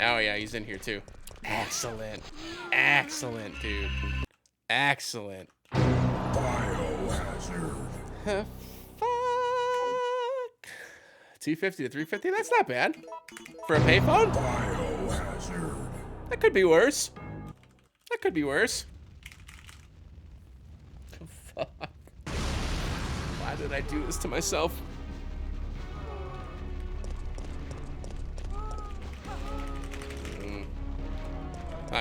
Oh, yeah, he's in here, too. Excellent. Excellent, dude. Excellent. Biohazard. Fuck. 250 to 350? That's not bad. For a payphone? Biohazard. That could be worse. That could be worse. Fuck. Why did I do this to myself?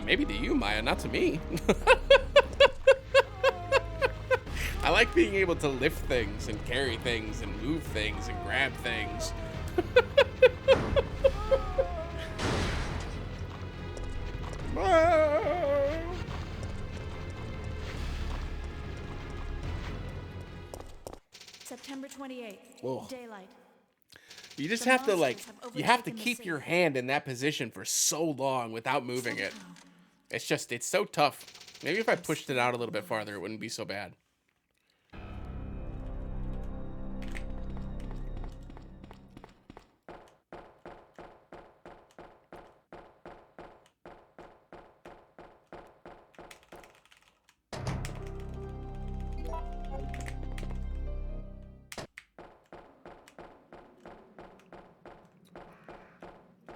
Maybe to you, Maya, not to me. I like being able to lift things and carry things and move things and grab things. September 28th. Whoa. Daylight. You just have to, like, you have to keep your hand in that position for so long without moving it. It's just, it's so tough. Maybe if I pushed it out a little bit farther, it wouldn't be so bad.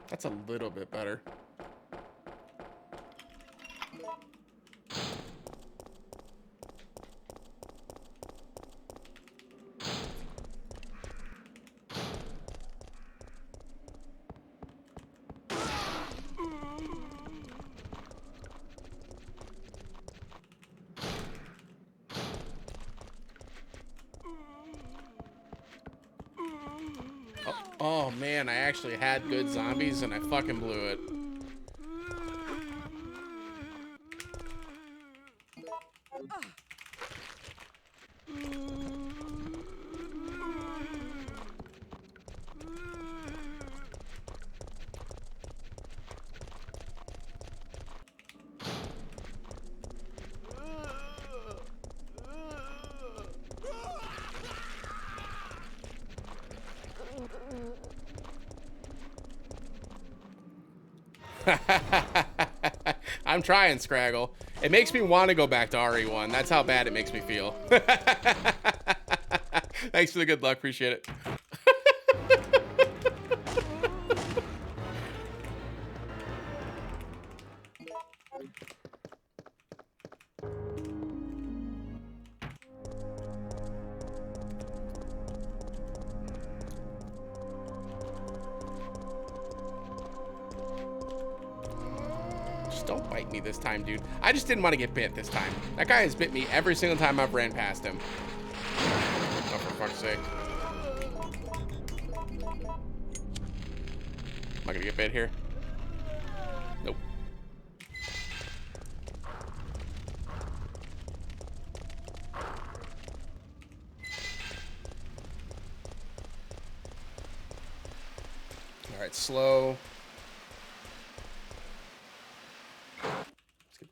That's a little bit better. Oh man, I actually had good zombies and I fucking blew it. I'm trying, Scraggle. It makes me want to go back to RE1. That's how bad it makes me feel. Thanks for the good luck. Appreciate it. Don't bite me this time, dude. I just didn't want to get bit this time. That guy has bit me every single time I've ran past him. Oh, for fuck's sake. Am I gonna get bit here? Nope. All right, slow.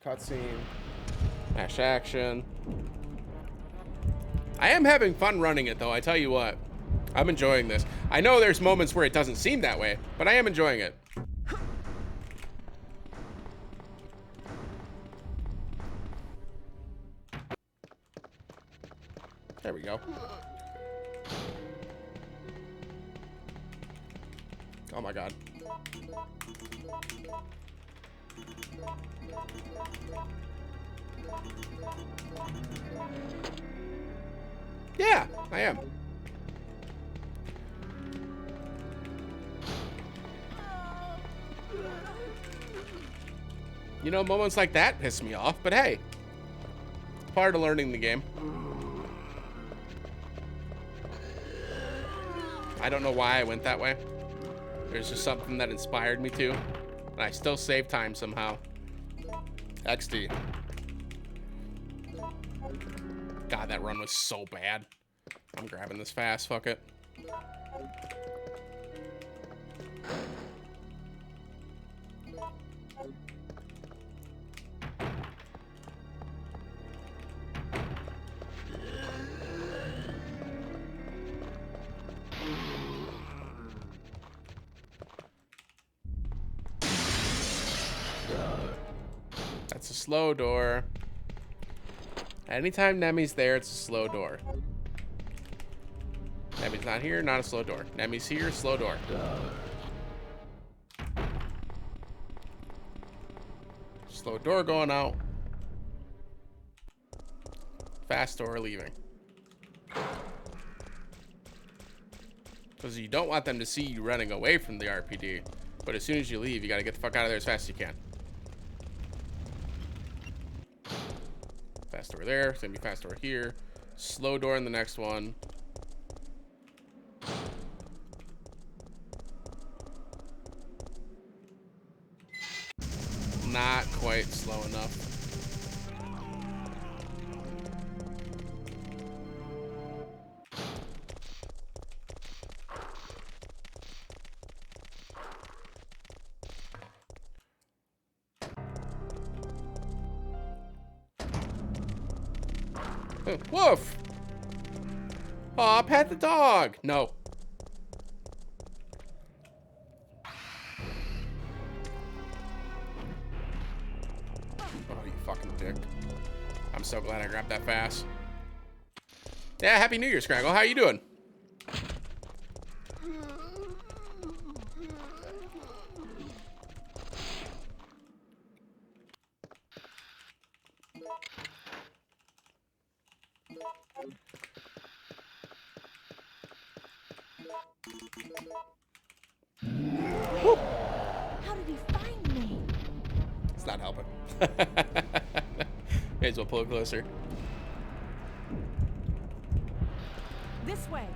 Cutscene. Dash action. I am having fun running it, though, I tell you what. I'm enjoying this. I know there's moments where it doesn't seem that way, but I am enjoying it. There we go. Oh my god. Yeah, I am. You know, moments like that piss me off, but hey, part of learning the game. I don't know why I went that way. There's just something that inspired me to, and I still save time somehow. XD. God, that run was so bad. I'm grabbing this fast, fuck it. That's a slow door. Anytime Nemi's there, it's a slow door. Nemi's not here, not a slow door. Nemi's here, slow door. Slow door going out. Fast door leaving. Because you don't want them to see you running away from the RPD. But as soon as you leave, you got to get the fuck out of there as fast as you can. Fast door there. It's going to be fast door here. Slow door in the next one. Not quite slow enough. Woof! Aw, pet the dog! No. Oh, you fucking dick. I'm so glad I grabbed that fast. Yeah, Happy New Year, Scraggle. How you doing? Woo. How did he find me? It's not helping. May as well pull it closer. This way.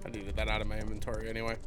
I needed that out of my inventory anyway.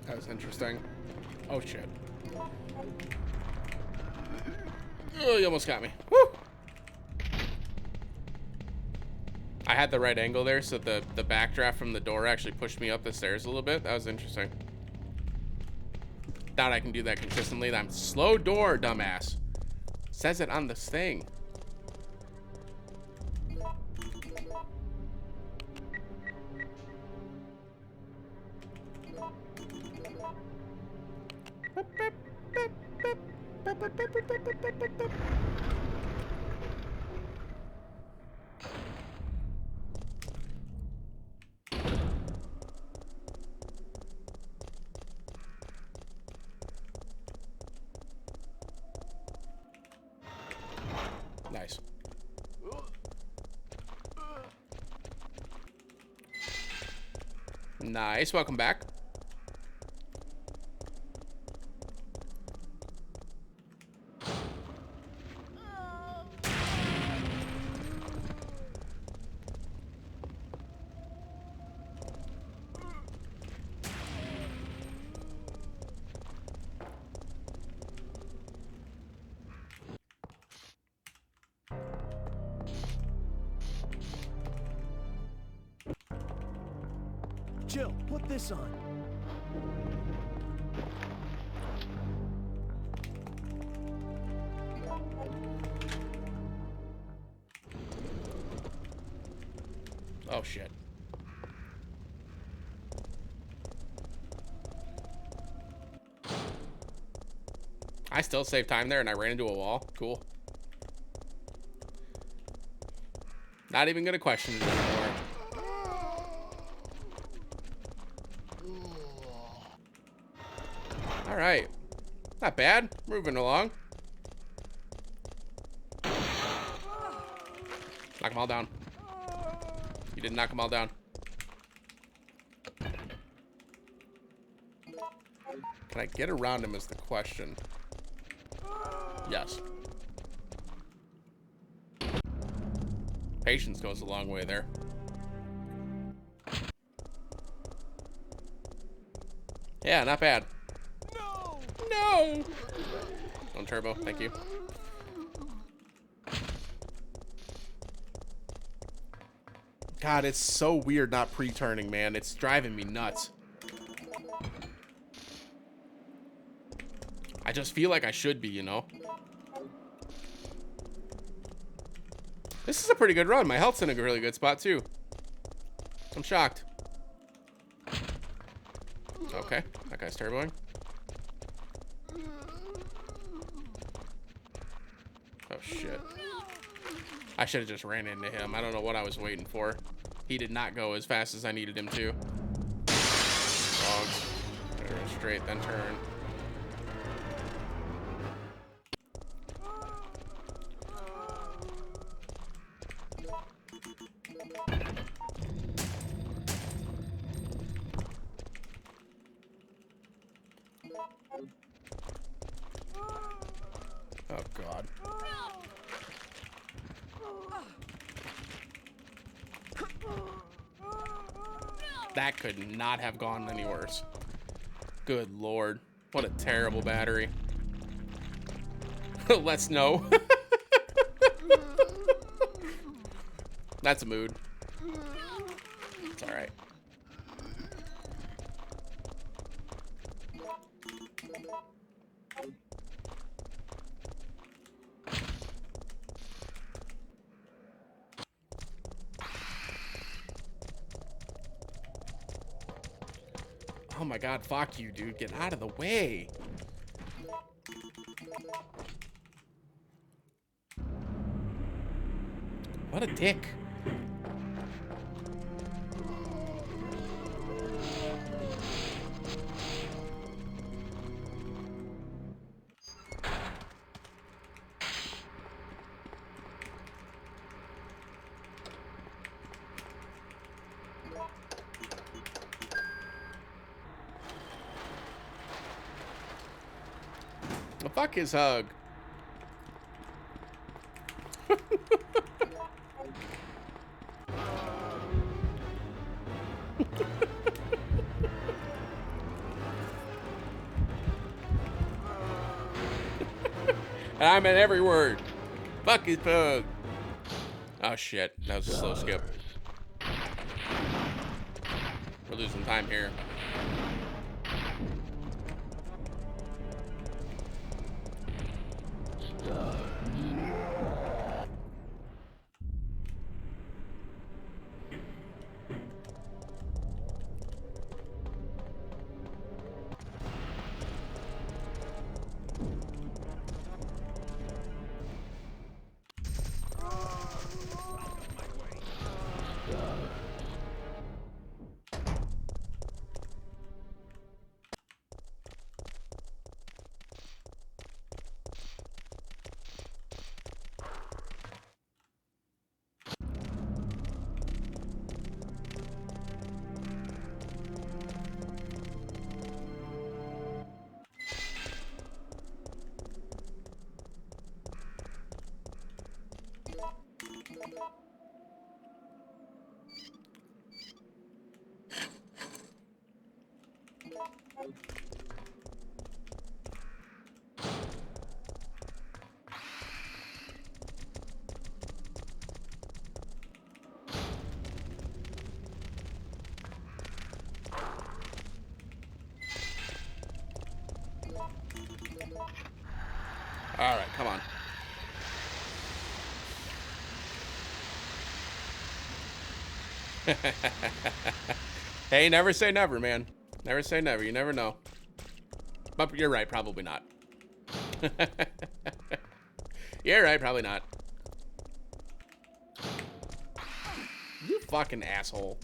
That was interesting. Oh shit. Oh, you almost got me. Woo! I had the right angle there, so the backdraft from the door actually pushed me up the stairs a little bit. That was interesting. Doubt I can do that consistently. I'm slow door, dumbass. Says it on this thing. Nice. Nice. Welcome back. Jill, put this on. Oh shit. I still saved time there and I ran into a wall. Cool. Not even gonna question it anymore. All right. Not bad. Moving along. Knock them all down. You didn't knock them all down. Can I get around him is the question. Yes. Patience goes a long way there. Yeah, not bad. No! No! On turbo, thank you. God, it's so weird not pre-turning, man. It's driving me nuts. I just feel like I should be, you know? This is a pretty good run. My health's in a really good spot, too. I'm shocked. Okay, that guy's turboing. Oh, shit. I should have just ran into him. I don't know what I was waiting for. He did not go as fast as I needed him to. Dogs. Gotta go straight, then turn. Oh, God. That could not have gone any worse. Good Lord. What a terrible battery. Let's know. That's a mood. It's all right. Oh my God, fuck you, dude. Get out of the way. What a dick. Well, fuck his hug. And I meant every word. Fuck his hug. Oh shit, that was a slow skip. We're losing time here. All right, come on. Hey, never say never, man. Never say never. You never know. But you're right, probably not. Yeah, right, probably not. You fucking asshole.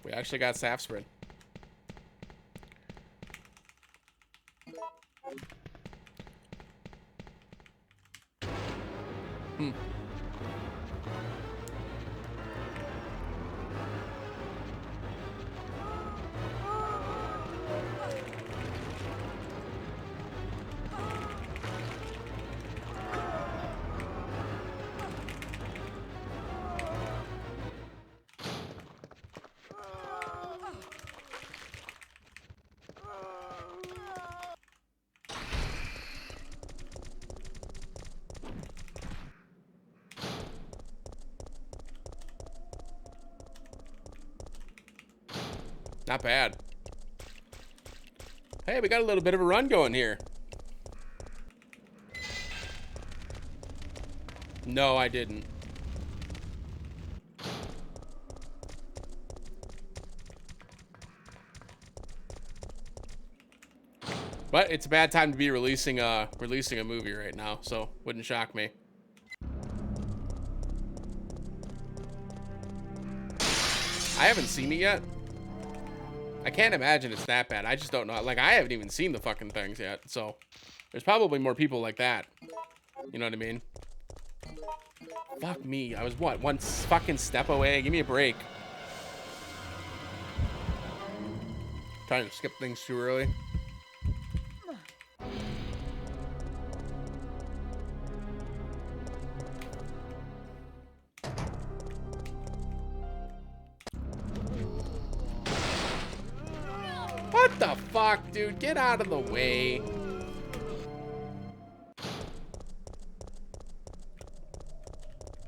We actually got sap spread. Not bad. Hey, we got a little bit of a run going here. No, I didn't. But it's a bad time to be releasing a movie right now, so wouldn't shock me. I haven't seen it yet. I can't imagine it's that bad. I just don't know. Like, I haven't even seen the fucking things yet, so there's probably more people like that. You know what I mean? Fuck me. I was, what, one fucking step away? Give me a break. Trying to skip things too early. What the fuck, dude? Get out of the way.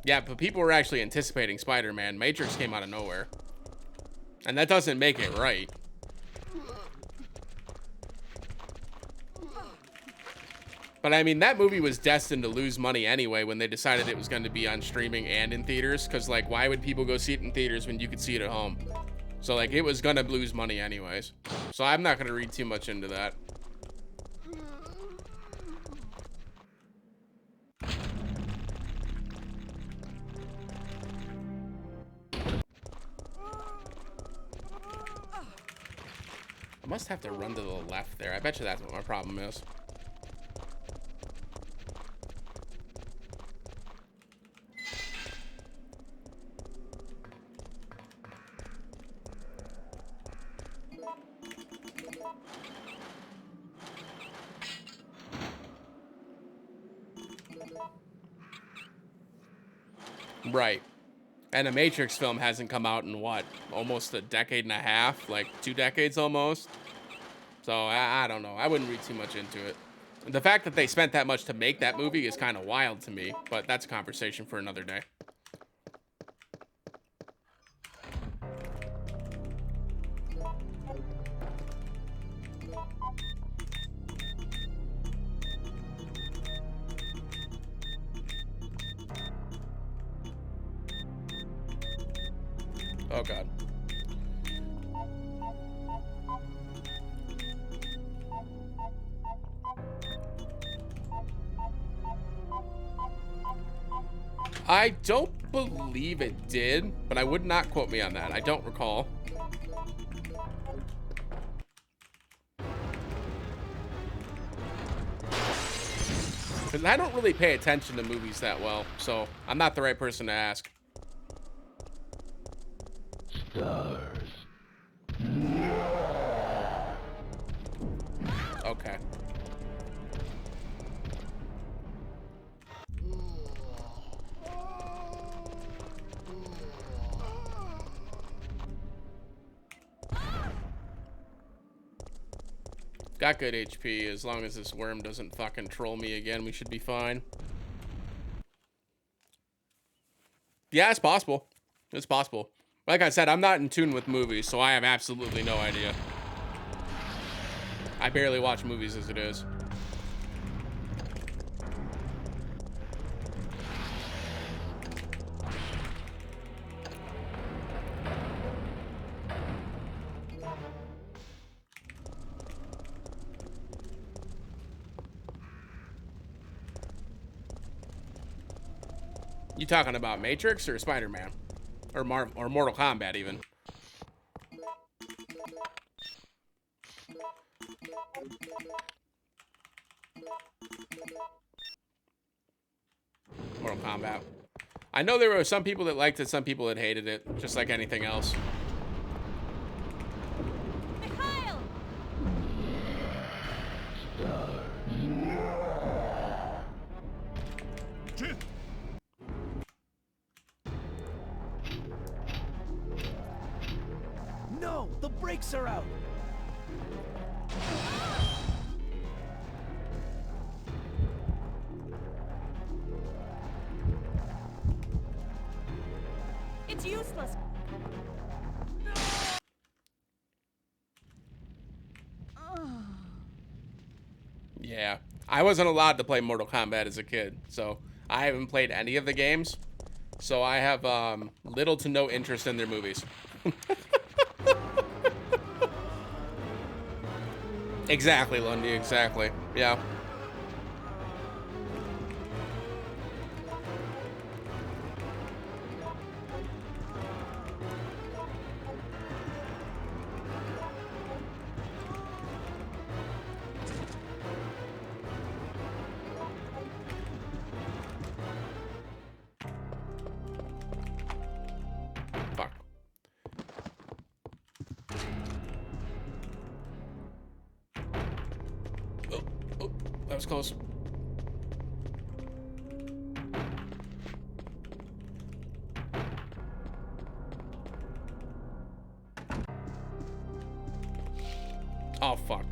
Yeah, but people were actually anticipating Spider-Man. Matrix came out of nowhere. And that doesn't make it right. But I mean, that movie was destined to lose money anyway when they decided it was going to be on streaming and in theaters. Because, like, why would people go see it in theaters when you could see it at home? So, like, it was going to lose money anyways. So I'm not going to read too much into that. I must have to run to the left there. I bet you that's what my problem is. Right. And a Matrix film hasn't come out in what? Almost a decade and a half? Like 2 decades almost? So I don't know. I wouldn't read too much into it. The fact that they spent that much to make that movie is kind of wild to me, but that's a conversation for another day. Oh, God. I don't believe it did, but I would not quote me on that. I don't recall. Because I don't really pay attention to movies that well, so I'm not the right person to ask. Stars. Okay. Got good HP. As long as this worm doesn't fucking troll me again, we should be fine. Yeah, it's possible. It's possible. Like I said, I'm not in tune with movies, so I have absolutely no idea. I barely watch movies as it is. You talking about Matrix or Spider-Man? Or Mortal Kombat even? Mortal Kombat. I know there were some people that liked it, some people that hated it, just like anything else. Mikhail! Jill! No, the brakes are out. It's useless. Yeah. I wasn't allowed to play Mortal Kombat as a kid, so I haven't played any of the games. So I have little to no interest in their movies. Exactly, Lundy, exactly. Yeah. Fuck. Oh, oh, that was close. Oh, fuck.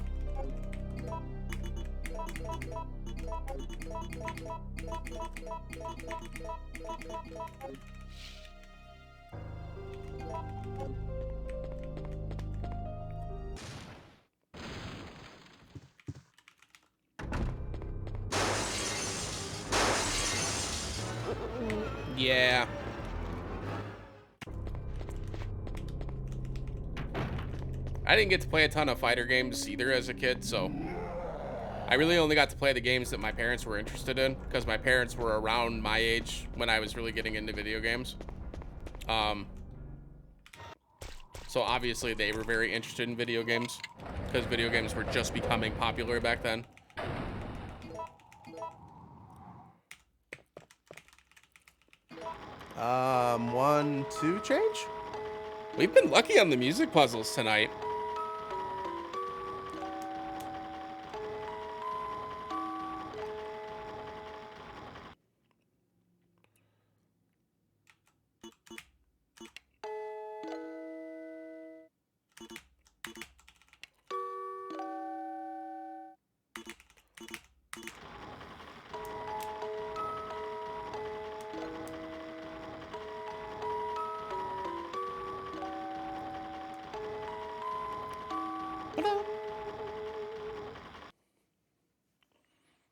Yeah. I didn't get to play a ton of fighter games either as a kid, so I really only got to play the games that my parents were interested in, because my parents were around my age when I was really getting into video games. So obviously they were very interested in video games, because video games were just becoming popular back then. 1, 2 change? We've been lucky on the music puzzles tonight.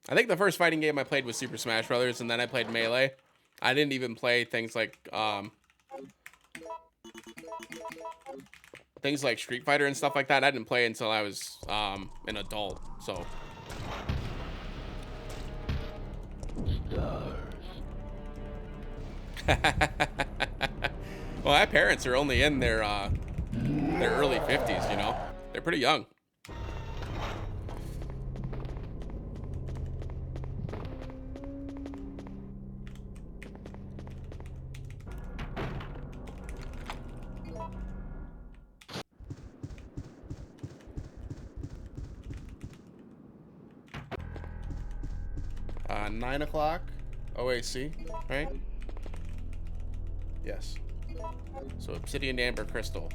I think the first fighting game I played was Super Smash Brothers, and then I played Melee. I didn't even play things like Street Fighter and stuff like that. I didn't play until I was an adult. So well, my parents are only in their early 50s, you know. They're pretty young. Uh, 9 o'clock OAC, right? Yes. So Obsidian, Amber, Crystal.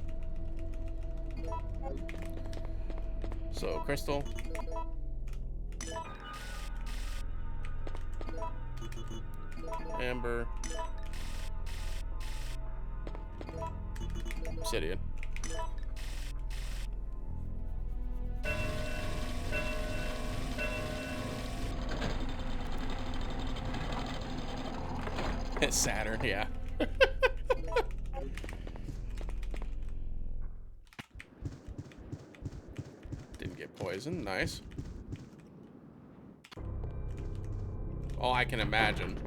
So Crystal. Amber. Obsidian. It's Saturn, yeah. Didn't get poisoned, nice. Oh, I can imagine.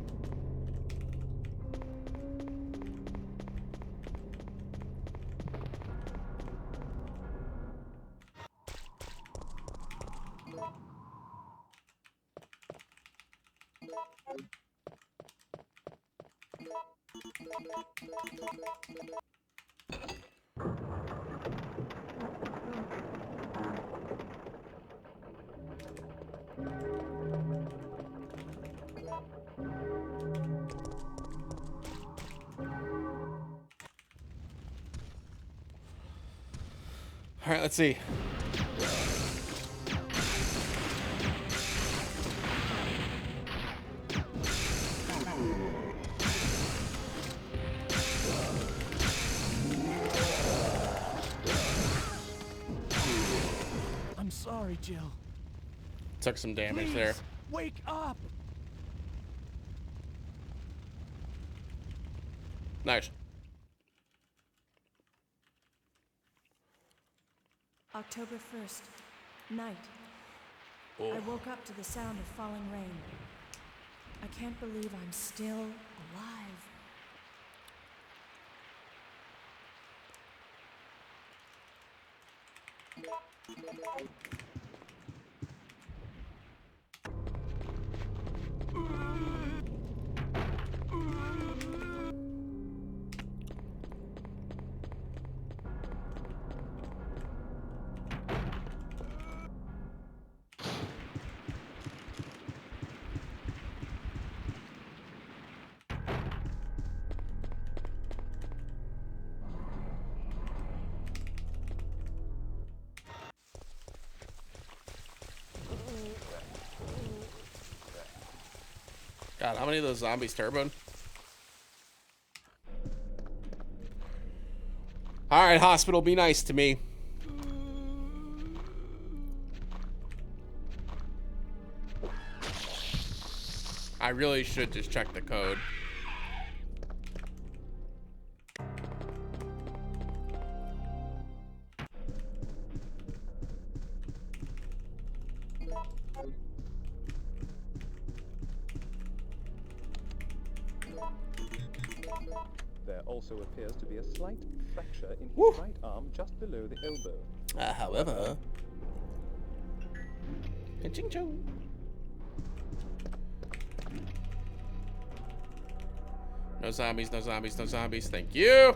All right, let's see. I'm sorry, Jill. Took some damage Please, there. wake up. Nice. October 1st, night. I woke up to the sound of falling rain. I can't believe I'm still alive. God, how many of those zombies turboed? All right, hospital, be nice to me. I really should just check the code. There also appears to be a slight fracture in his Woo. right arm just below the elbow. However. Ching-chong. No zombies, no zombies, no zombies. Thank you.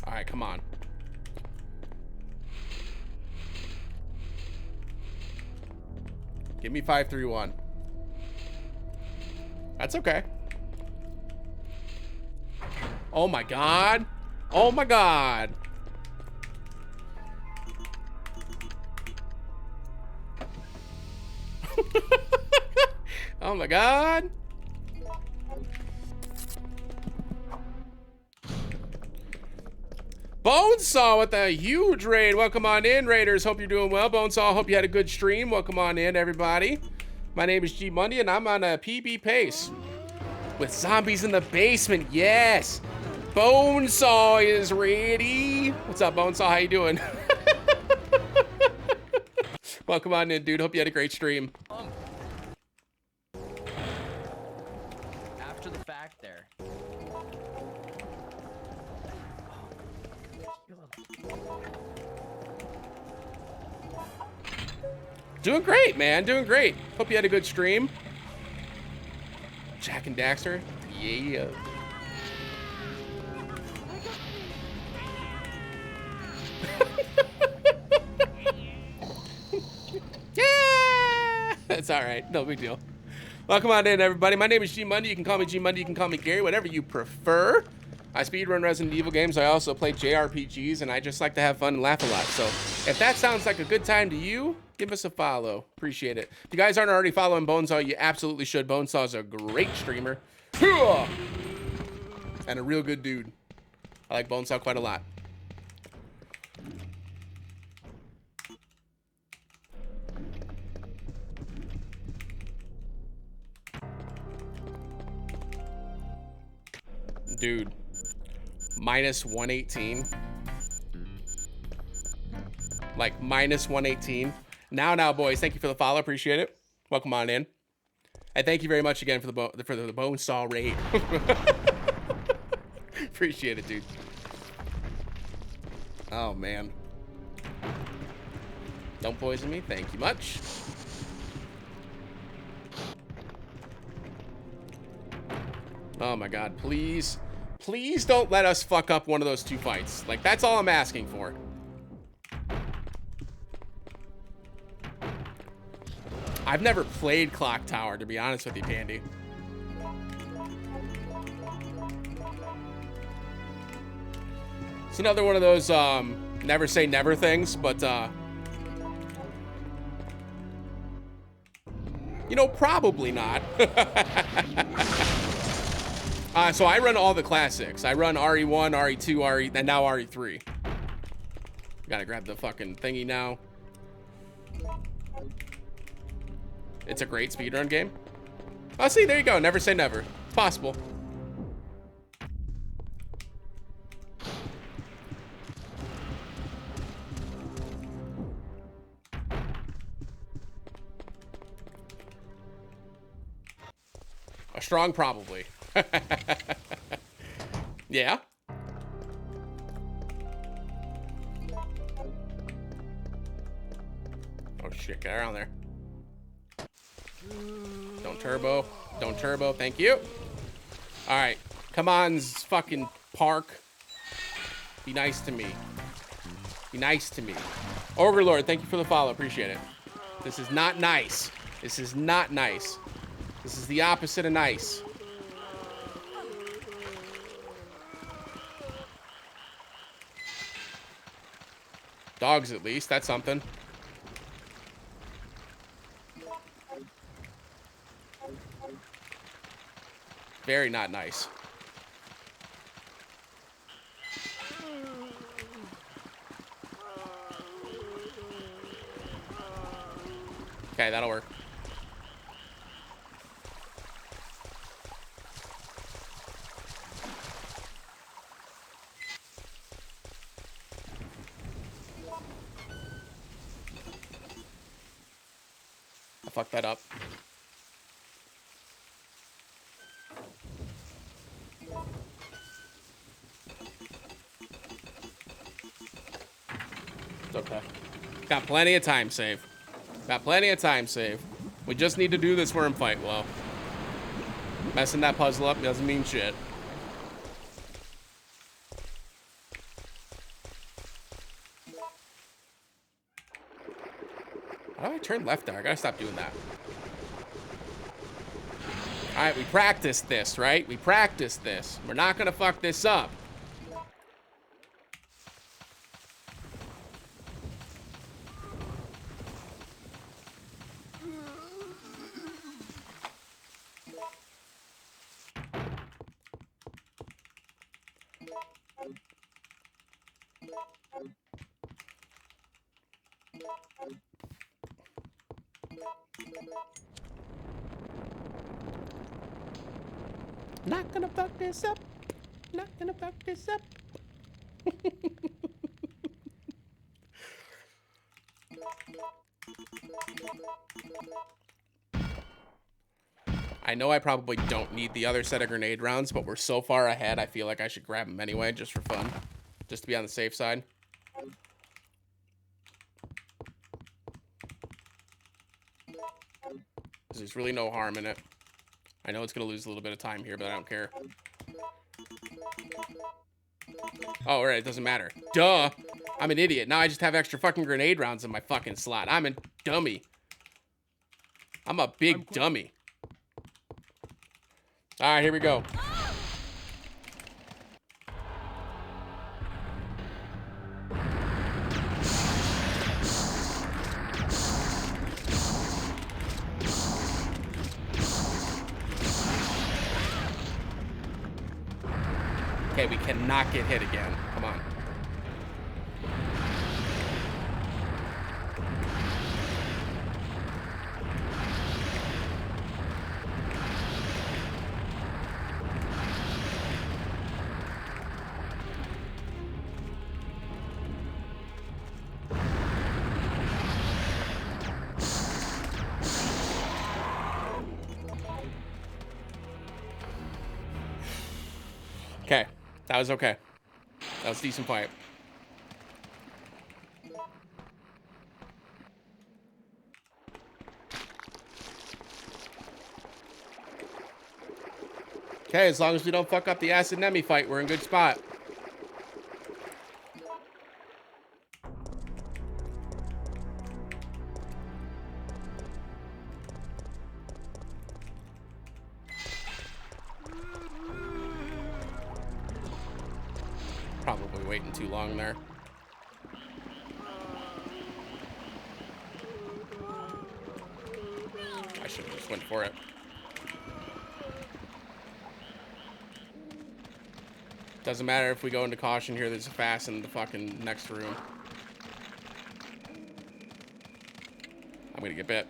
All right, come on. Give me 531. That's okay. Oh my god. Oh my god. Oh my god. Bonesaw with a huge raid. Welcome on in, Raiders. Hope you're doing well. Bonesaw, hope you had a good stream. Welcome on in, everybody. My name is G Monday, and I'm on a PB pace with zombies in the basement. Yes. Bonesaw is ready. What's up, Bonesaw? How you doing? Welcome on in, dude. Hope you had a great stream. After the fact there. Doing great, man. Doing great. Hope you had a good stream. Jack and Daxter. Yeah. Yeah. all right. No big deal. Welcome on in, everybody. My name is G Monday. You can call me G Monday. You can call me Gary, whatever you prefer. I speedrun Resident Evil games. I also play JRPGs, and I just like to have fun and laugh a lot. So if that sounds like a good time to you, give us a follow. Appreciate it. If you guys aren't already following Bonesaw, you absolutely should. Bonesaw is a great streamer. And a real good dude. I like Bonesaw quite a lot. Dude. Minus 118. Like, minus 118. Now, boys. Thank you for the follow. Appreciate it. Welcome on in. And thank you very much again for the Bonesaw raid. Appreciate it, dude. Oh, man. Don't poison me. Thank you much. Oh, my God. Please. Please don't let us fuck up one of those two fights. Like, that's all I'm asking for. I've never played Clock Tower, to be honest with you, Pandy. It's another one of those never say never things, but you know, probably not. So I run all the classics. I run RE1, RE2, RE, and now RE3. Gotta grab the fucking thingy now. It's a great speedrun game. Oh, see, there you go. Never say never. It's possible. A strong probably. Yeah. Oh shit, get around there. Don't turbo. Don't turbo. Thank you. All right. Come on, fucking park. Be nice to me. Be nice to me. Overlord, thank you for the follow. Appreciate it. This is not nice. This is not nice. This is the opposite of nice. Dogs, at least. That's something. Very not nice. Okay, that'll work. I fucked that up. It's okay. Got plenty of time save. Got plenty of time save. We just need to do this worm fight well. Messing that puzzle up doesn't mean shit. How do I turn left there? I gotta stop doing that. Alright, we practiced this, right? We practiced this. We're not gonna fuck this up. Not gonna fuck this up. Not gonna fuck this up. I know I probably don't need the other set of grenade rounds, but we're so far ahead, I feel like I should grab them anyway, just for fun. Just to be on the safe side. Because there's really no harm in it. I know it's going to lose a little bit of time here, but I don't care. Oh, right, it doesn't matter. Duh! I'm an idiot. Now I just have extra fucking grenade rounds in my fucking slot. I'm a dummy. I'm a big dummy. All right, here we go. Okay, we cannot get hit again. Come on. Okay, that was okay. That was a decent fight. Okay, as long as we don't fuck up the acid Nemi fight, we're in good spot. Probably waiting too long there. I should have just went for it. Doesn't matter if we go into caution here, there's a fast in the fucking next room. I'm gonna get bit.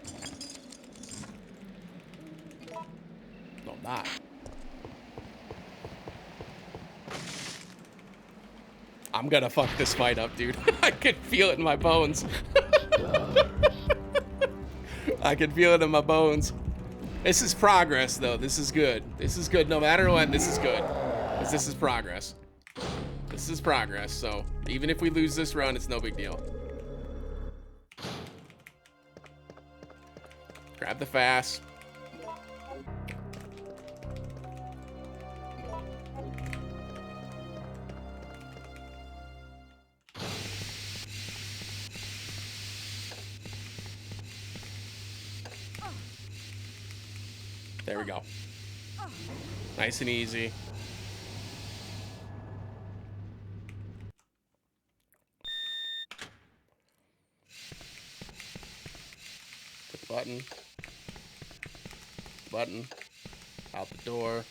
No, I'm not. I'm gonna fuck this fight up, dude. I can feel it in my bones. I can feel it in my bones. This is progress, though. This is good. This is good. No matter what, this is good. Because this is progress. This is progress, so even if we lose this run, it's no big deal. Grab the fast. There we go. Nice and easy. Hit the button. Button. Out the door.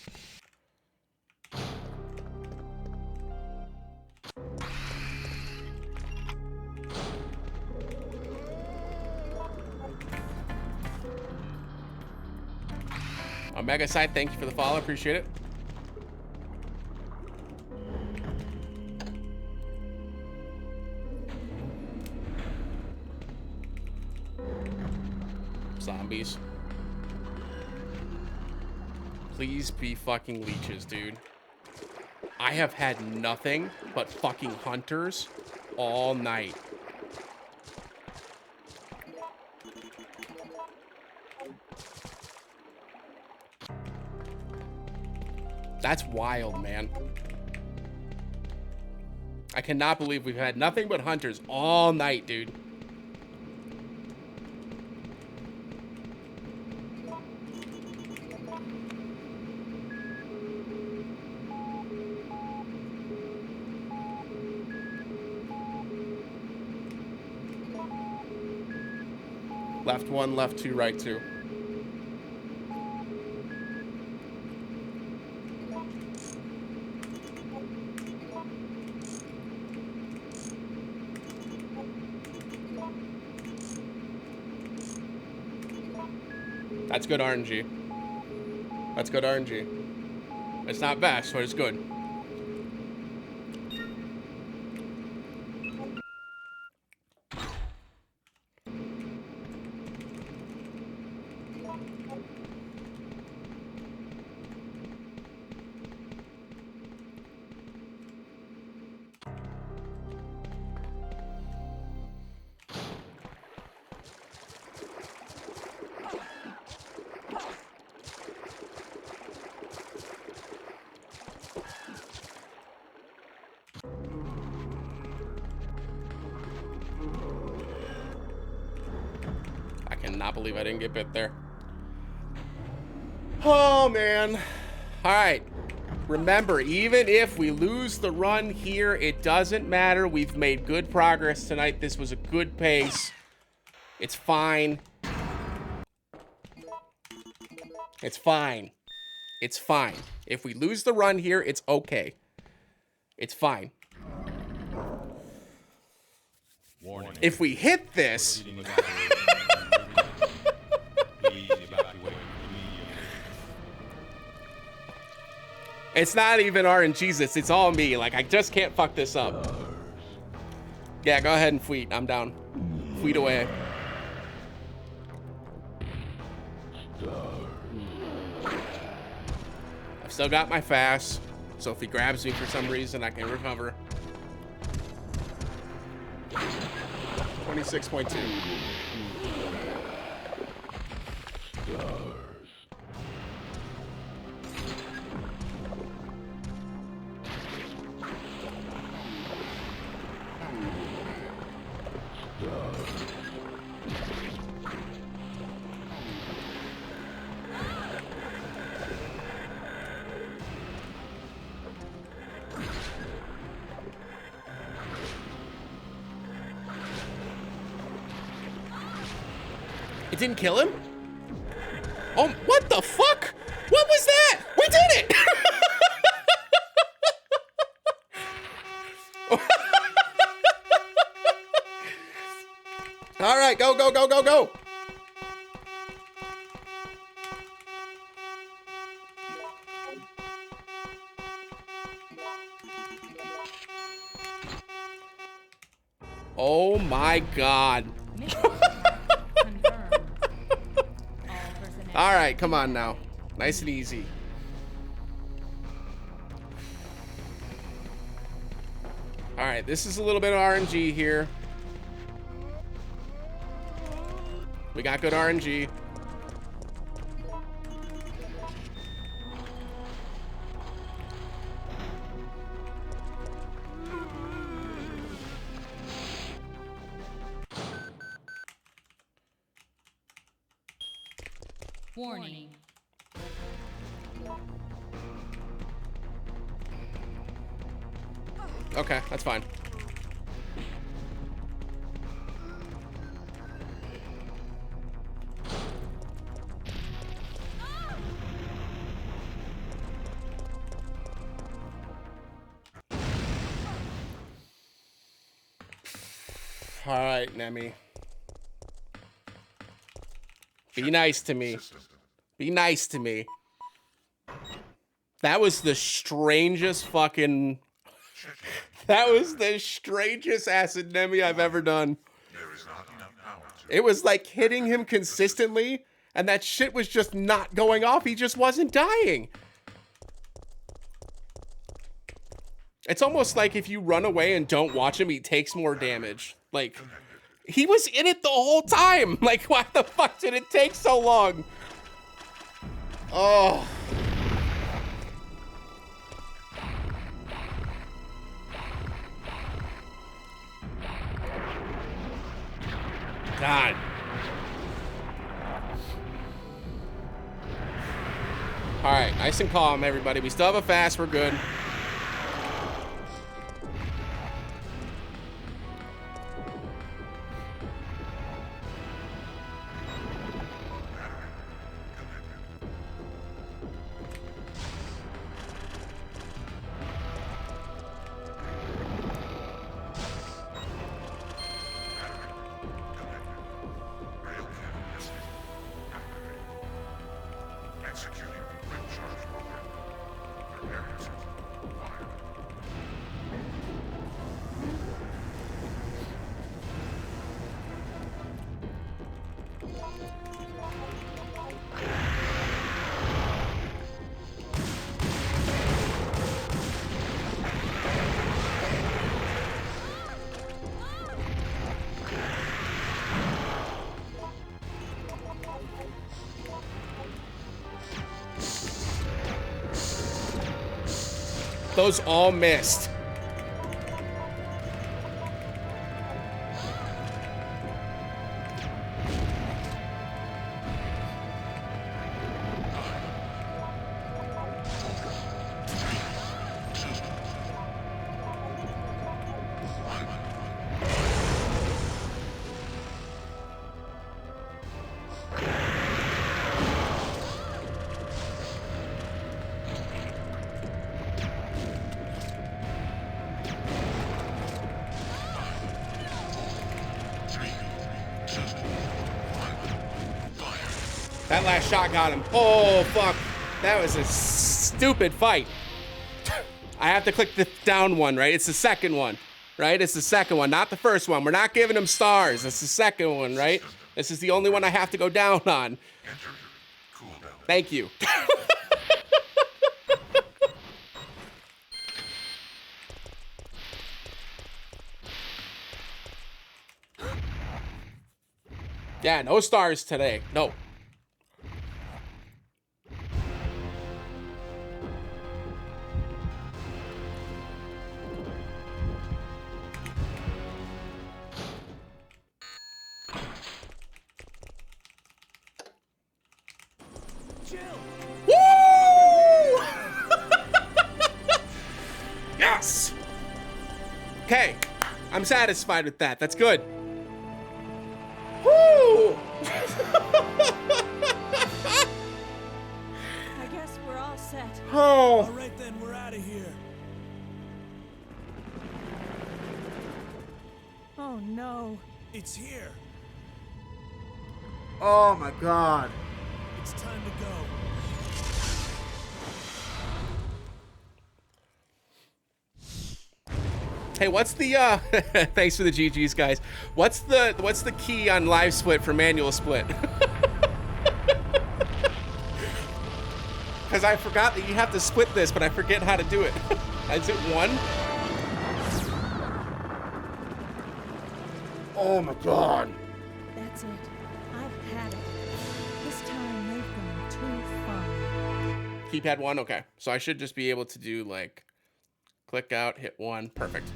Omega Side, thank you for the follow. Appreciate it. Zombies. Please be fucking leeches, dude. I have had nothing but fucking hunters all night. That's wild, man. I cannot believe we've had nothing but hunters all night, dude. Left one, left two, right two. That's good RNG. That's good RNG. It's not best, but it's good. I cannot believe I didn't get bit there. Oh, man. All right. Remember, even if we lose the run here, it doesn't matter. We've made good progress tonight. This was a good pace. It's fine. It's fine. It's fine. If we lose the run here, it's okay. It's fine. Warning. If we hit this... Please evacuate immediately. It's not even RNG's, it's all me. Like, I just can't fuck this up. Yeah, go ahead and fleet. I'm down. Fleet away. I've still got my fast, so if he grabs me for some reason, I can recover. 26.2. It didn't kill him? Oh, what the fuck? What was that? We did it! All right, go, go, go, go, go. Oh my God. All right, come on now. Nice and easy. All right, this is a little bit of RNG here. We got good RNG. Warning. Okay, that's fine. All right, Nemi. Be nice to me. Be nice to me. That was the strangest fucking... That was the strangest acid Nemi I've ever done. It was like hitting him consistently, and that shit was just not going off. He just wasn't dying. It's almost like if you run away and don't watch him, he takes more damage. Like... He was in it the whole time. Like, why the fuck did it take so long? Oh. God. All right, nice and calm, everybody. We still have a fast. We're good. Those all missed. That last shot got him. Oh, fuck. That was a stupid fight. I have to click the down one, right? It's the second one, right? It's the second one, not the first one. We're not giving him stars. It's the second one, right? This is the only one I have to go down on. Thank you. Yeah, no stars today. No. Woo! Yes. Okay, I'm satisfied with that. That's good. Woo! I guess we're all set. All Oh. right then, we're out of here. Oh no. It's here. Oh my god. It's time to go. Hey, what's the thanks for the GGs, guys. What's the key on live split for manual split? Because I forgot that you have to split this, but I forget how to do it. Is it 1? Oh my god. That's it. I've had it. This time they've gone too far. Keypad 1, okay. So I should just be able to do like click out, hit 1, perfect.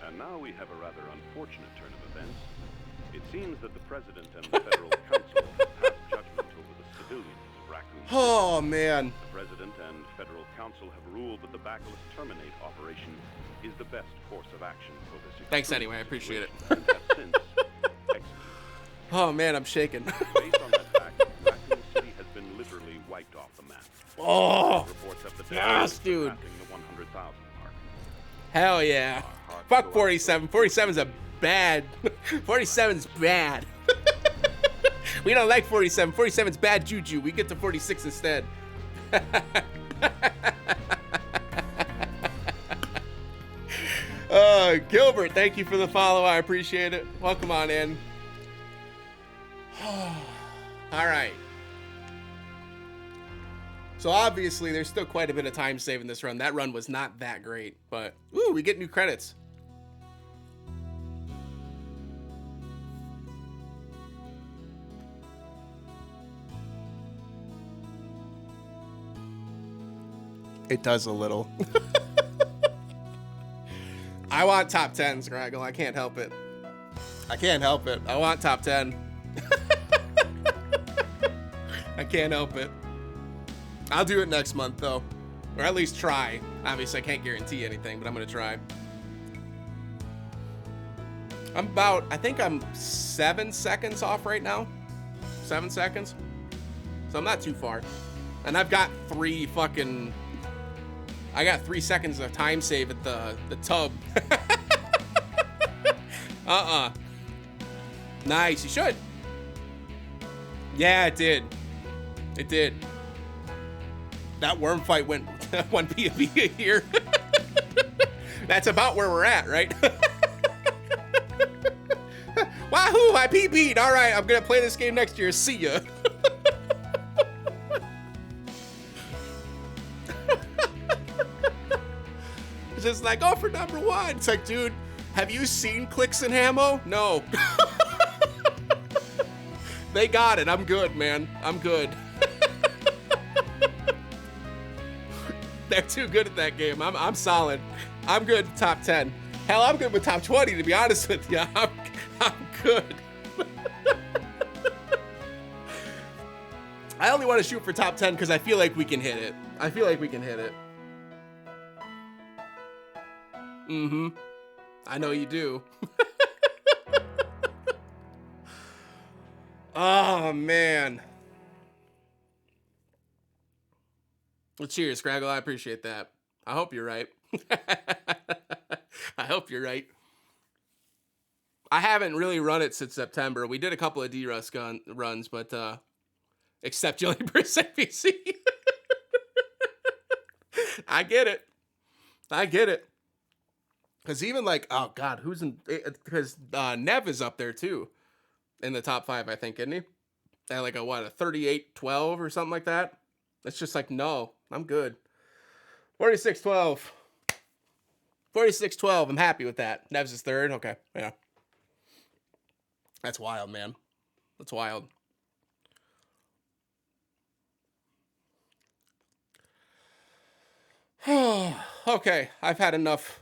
And now we have a rather unfortunate turn of events. It seems that the President and the Federal Council have passed judgment over the civilians of Raccoon City. Oh man. The President and Federal Council have ruled that the Bacillus Terminate operation is the best course of action for this. Thanks anyway, I appreciate it. situation and have since executed. Oh man, I'm shaking. Based on that fact, Raccoon City has been literally wiped off the map. Oh, Reports have the yes, Delta dude. surpassing the 100,000 mark. Hell yeah. Fuck 47. 47's a bad. 47's bad. We don't like 47. 47's bad juju. We get to 46 instead. Gilbert, thank you for the follow. I appreciate it. Welcome on in. All right. So obviously there's still quite a bit of time save in this run. That run was not that great, but ooh, we get new credits. It does a little. I want top 10s, Graggle. I can't help it. I can't help it. I want top 10. I can't help it. I'll do it next month, though. Or at least try. Obviously, I can't guarantee anything, but I'm going to try. I think I'm 7 seconds off right now. 7 seconds. So I'm not too far. And I've got 3 seconds of time save at the tub. Nice, you should. Yeah, it did. It did. That worm fight went 1 POV here. That's about where we're at, right? Wahoo, I PB'd. All right, I'm gonna play this game next year. See ya. It's just like, oh, for number 1. It's like, dude, have you seen Clicks and Hammo? No. They got it. I'm good, man. I'm good. They're too good at that game. I'm solid. I'm good top 10. Hell, I'm good with top 20, to be honest with you. I'm good. I only want to shoot for top 10 because I feel like we can hit it. I feel like we can hit it. Mm-hmm. I know you do. Oh, man. Well, cheers, Scraggle. I appreciate that. I hope you're right. I hope you're right. I haven't really run it since September. We did a couple of D-Rust runs, but except Jelly Percent PC. I get it. I get it. Because even like, oh God, who's in, because Nev is up there too in the top 5, I think, isn't he? At like a 38-12 or something like that. It's just like, no, I'm good. 46-12. 46-12. I'm happy with that. Nev's is 3rd. Okay. Yeah. That's wild, man. That's wild. Okay. I've had enough.